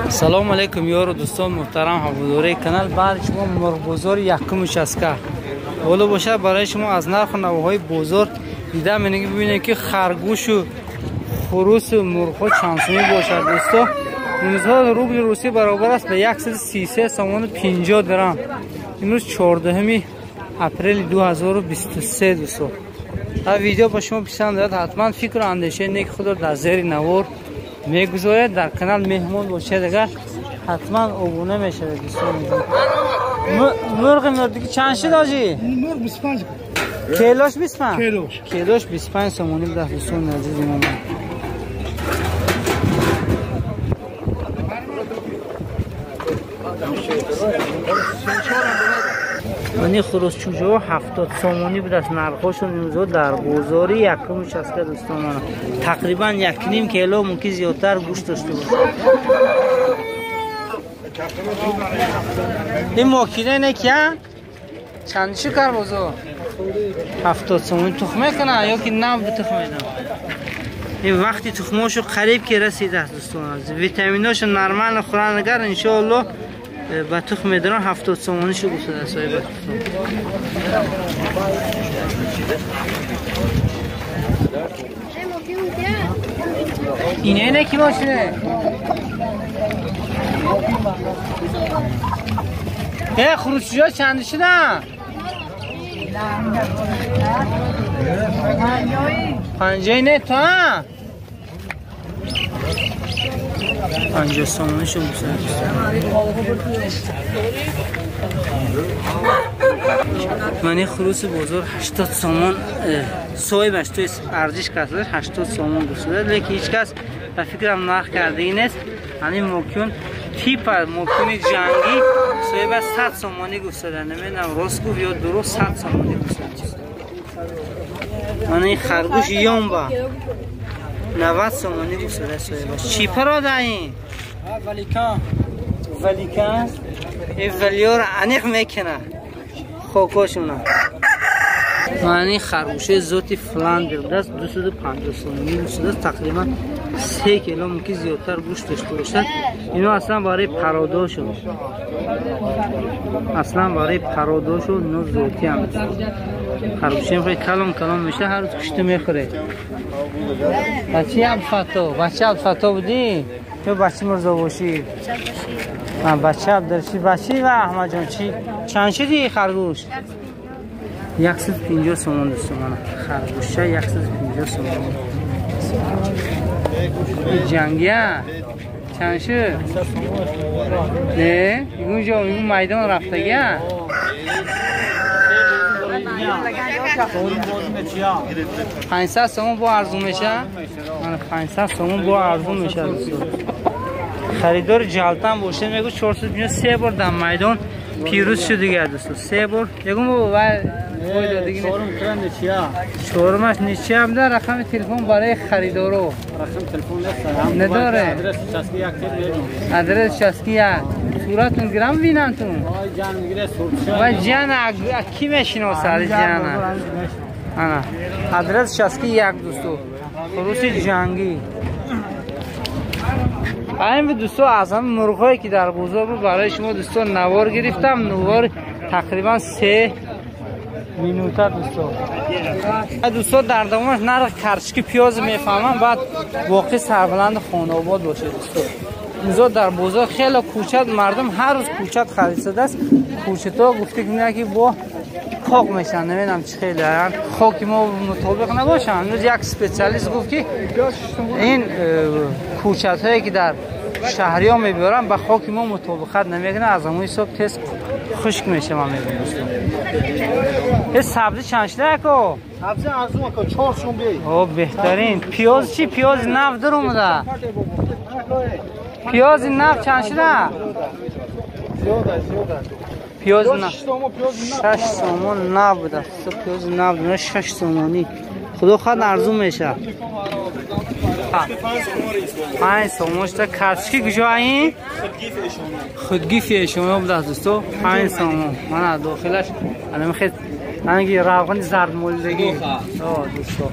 سلام علیکم یار و دوستان محترم هواداری کانال. برای شما مرغ بزرگ یکم شسکه ولو باشه برای شما از نرخ نوهای بزرگ دیده می‌بینید. ببینید که خرگوش و خروس و مرغ چند سومی باشه دوستان. امروز روبل روسی برابر است به 133 سوم 50 درم. امروز 14 اپریل 2023 دوستان. این ویدیو با شما پسند آید حتما فکر و اندیشه نیک خود را در زیر نوار میگذارید. در کانال مهمون باشید اگر حتما ابونه میشه دوستان. مرغ دیگه چند شد آجی؟ مرغ 25 کیلوش 25 کیلوش 25 سومونی بده دوستان عزیز من. منی خروس چوجو 70 سومونی بود از نرخشون امروز در بازاری یکم شسته دوستان. من تقریبا 1.5 کیلو ممکن زیادتر گوشت داشته باشه. این ماکینه نه کیا چند چی کار بازو 70 سومونی تخمه کنه یا که نم به تخمه نه. این وقتی تخماشو قریب که رسیده است دوستان. از ویتامیناشو نرمال خورن اگر ان شاء الله با تخم دران 70 سومونی شو گفته صاحب. اینه کی باشه؟ خروسیا چند شده؟ 50 نه تا 50 سومونی شو گفته. منی خروس بزرگ 80 سومون صاحبش توی ارزش کسش 80 سومون گفته، لیکن هیچ کس به فکرم نرخ کرده این است. همین ممکن تیپ ممکن جنگی صاحب 100 سومونی گفته، نمیدونم راست گفت یا درست 100 سومونی گفته. منی خرگوش یومبا 90 سومونی گفته صاحبش. چی پراده این؟ ولیکان این ولیور انیق میکنه خوکاشونه. معنی خرگوشه زوتی فلاندر دست 250 سومونی گوشت است. تقریبا 3 کیلو ممکن زیادتر گوشت داشته باشد. اینو اصلا برای پراداشو نو زوتی هم خرگوشه میخوای کلام میشه هر روز کشته میخوره. بچه عبدالفتاح بودی؟ تو بچه مرزاوشی بچه عبدالشی بچه و احمد جان چند شدی خرگوش؟ 150 سومون دوستان. خرگوشه 150 سومون. جنگیه چند شد؟ نه؟ اونجا میدان رفته گه؟ 500 سومون با ارزون میشه؟ 500 سومون با ارزون میشه دوستان. خریدار جلتن باشه میگو 453 بار در میدان پیروز شده دیگه دوستان. 3 بار یکم با شورمش نیچه هم داره. رقم تلفن برای خریدارو رقم تلفن نداره. آدرس چسکی صورتون گرام بینن تو جان میگیره و جان کی میشناسه جان انا آدرس چسکی یک دوستو خروس جنگی. این دوستان از هم مرغایی که در بازار بود برای شما دوستان نوار گرفتم. نوار تقریبا 3 مینوته دوستان. در دامش نرخ کرچکی پیاز میفهمم بعد واقع سربلند خانواد باشه دوستان. اینجا در بازار خیلی کوچت مردم هر روز کوچت خریده است. کوچتا گفته که با خاک میشن نمیدونم چه خیلی خاک ما مطابق نباشن. امروز یک اسپیشالیست گفت که این کوچت هایی که در شهری ها میبرن با خاک ما مطابقت نمیکنه. از همون حساب تست خشک میشه. ما میبینیم این سبزی چند شده اکو؟ سبزی ارزون اکو 4 شنبه. اوه بهترین. پیاز چی؟ پیاز نو در اومده. پیاز نو چند شده؟ زیاده. پیاز نه 6 سومون نبوده. پیاز نبوده 6 سومونی خدا خواهد ارزون میشه. 5 سومونش تا کرچکی کجا این؟ خودگی فیشونه بوده دوستو. 5 سومون من داخلش الان خیلی انگی روغن زرد مولدگی دوستو.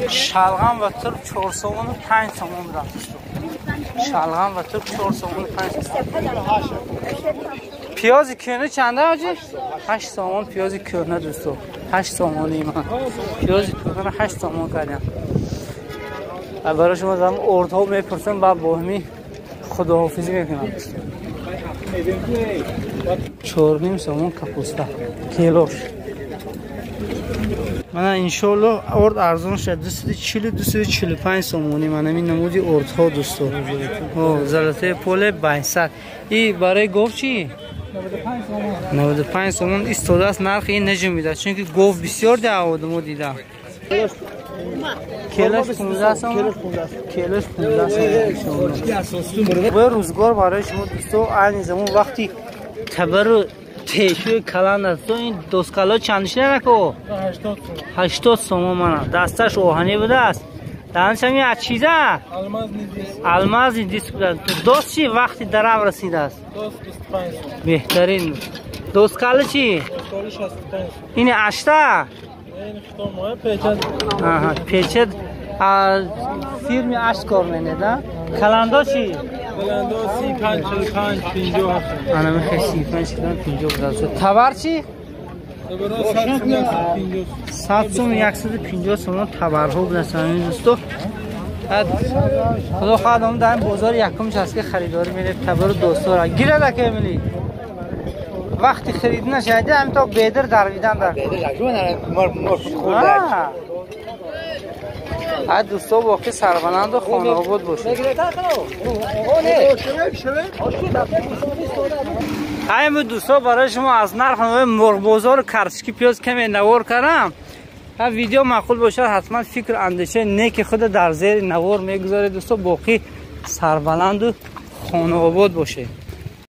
شلغم و ترک 4 سومون و 5 سومون بوده دوستو. شلغم و ترک 4 سومون 5. پیاز کونه چنده آجی؟ 8 سومون پیاز کونه دوستو. 8 سومونی من. پیاز کونه 8 سومون کردم. برای شما زمان اردها میپرسم با بهمی خداحافظی میکنم. 4.5 سومون کپوستا کیلوش. من انشالله ارد ارزان شد 240 245 سومونی من همین نمودی اردها دوستو. زلطه پول 500. این برای گوف چی؟ 95 سومون ایستاده است. نرخ این نجم میده چون که گوف بسیار دعوادمو دیدم. کیلوش 15 سومون. کیلوش 15 سومون. و روزگار برای شما دوستو این زمان وقتی تبر تیشوی کلان است. این دوسکالا چندش نکو 80 سومون من دستش اوهانی بوده است. دانش همی از چیزه الماس نیست دوست چی وقتی درم رسیده است بهترین دوسکالا چی این اشتا پیچد فیرمی اشت کار مینده کلاندا چی کلاندا 35 45 50 انا میخوای 35 50 بود تبر چی 7 سوم 150 سوم تبرها بود همین دوستو. خدا خواهد در بازار یکمش هست که خریداری میره تبر دوستا گیره دکه میلی وقتی خرید نشده هم تا بیدر درویدن در دوستا باقی سربلند و خانه آباد باشه. همین دوستا برای شما از نرخ مرغ بازار کرچکی پیاز کمی نوار کردم. ویدیو معقول باشه حتما فکر اندیشه نیک خود در زیر نوار میگذاره دوستا باقی سربلند و خانه آباد باشه.